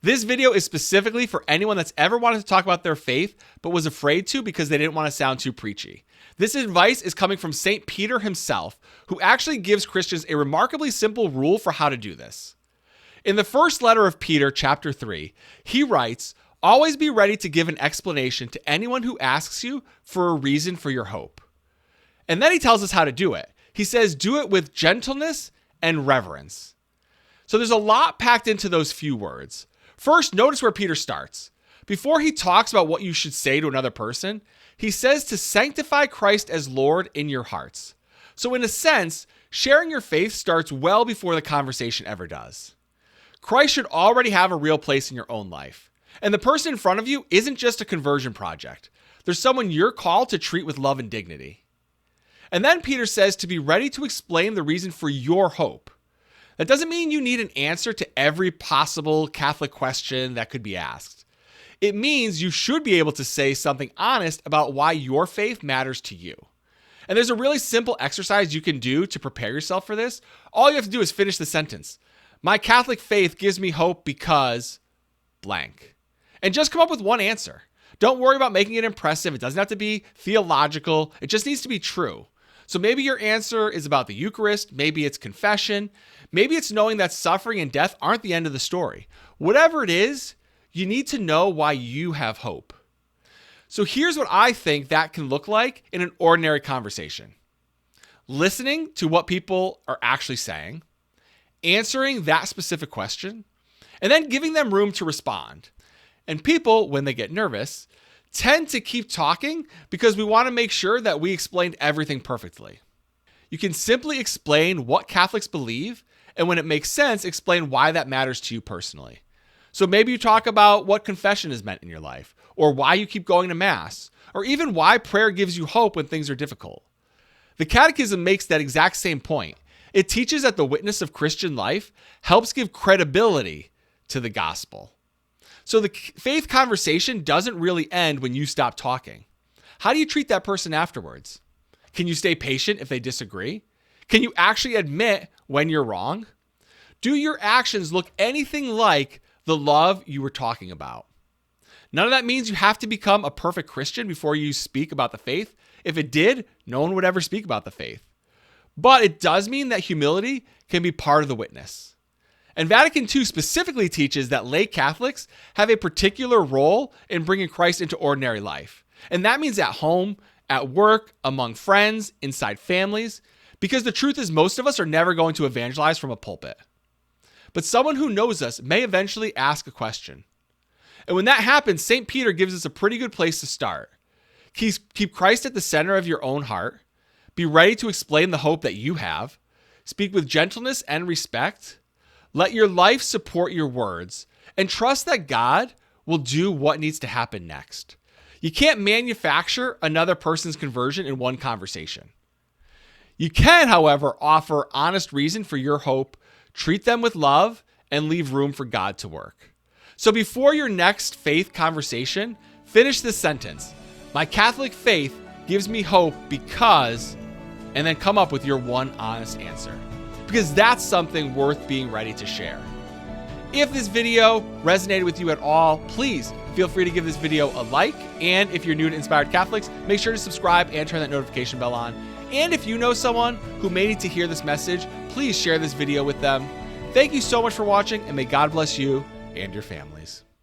This video is specifically for anyone that's ever wanted to talk about their faith, but was afraid to because they didn't want to sound too preachy. This advice is coming from St. Peter himself, who actually gives Christians a remarkably simple rule for how to do this. In the first letter of Peter, chapter 3, he writes, "Always be ready to give an explanation to anyone who asks you for a reason for your hope." And then he tells us how to do it. He says, do it with gentleness and reverence. So there's a lot packed into those few words. First, notice where Peter starts. Before he talks about what you should say to another person, he says to sanctify Christ as Lord in your hearts. So in a sense, sharing your faith starts well before the conversation ever does. Christ should already have a real place in your own life. And the person in front of you isn't just a conversion project. There's someone you're called to treat with love and dignity. And then Peter says to be ready to explain the reason for your hope. That doesn't mean you need an answer to every possible Catholic question that could be asked. It means you should be able to say something honest about why your faith matters to you. And there's a really simple exercise you can do to prepare yourself for this. All you have to do is finish the sentence. My Catholic faith gives me hope because blank. And just come up with one answer. Don't worry about making it impressive. It doesn't have to be theological. It just needs to be true. So maybe your answer is about the Eucharist. Maybe it's confession. Maybe it's knowing that suffering and death aren't the end of the story. Whatever it is, you need to know why you have hope. So here's what I think that can look like in an ordinary conversation. Listening to what people are actually saying, answering that specific question, and then giving them room to respond. And people, when they get nervous, tend to keep talking because we want to make sure that we explained everything perfectly. You can simply explain what Catholics believe, and when it makes sense, explain why that matters to you personally. So maybe you talk about what confession has meant in your life, or why you keep going to Mass, or even why prayer gives you hope when things are difficult. The Catechism makes that exact same point. It teaches that the witness of Christian life helps give credibility to the gospel. So the faith conversation doesn't really end when you stop talking. How do you treat that person afterwards? Can you stay patient if they disagree? Can you actually admit when you're wrong? Do your actions look anything like the love you were talking about? None of that means you have to become a perfect Christian before you speak about the faith. If it did, no one would ever speak about the faith. But it does mean that humility can be part of the witness. And Vatican II specifically teaches that lay Catholics have a particular role in bringing Christ into ordinary life. And that means at home, at work, among friends, inside families, because the truth is most of us are never going to evangelize from a pulpit. But someone who knows us may eventually ask a question. And when that happens, St. Peter gives us a pretty good place to start. Keep Christ at the center of your own heart. Be ready to explain the hope that you have. Speak with gentleness and respect. Let your life support your words. And trust that God will do what needs to happen next. You can't manufacture another person's conversion in one conversation. You can, however, offer honest reason for your hope, treat them with love, and leave room for God to work. So before your next faith conversation, finish this sentence. My Catholic faith gives me hope because, and then come up with your one honest answer. Because that's something worth being ready to share. If this video resonated with you at all, please feel free to give this video a like. And if you're new to Inspired Catholics, make sure to subscribe and turn that notification bell on. And if you know someone who may need to hear this message, please share this video with them. Thank you so much for watching, and may God bless you and your families.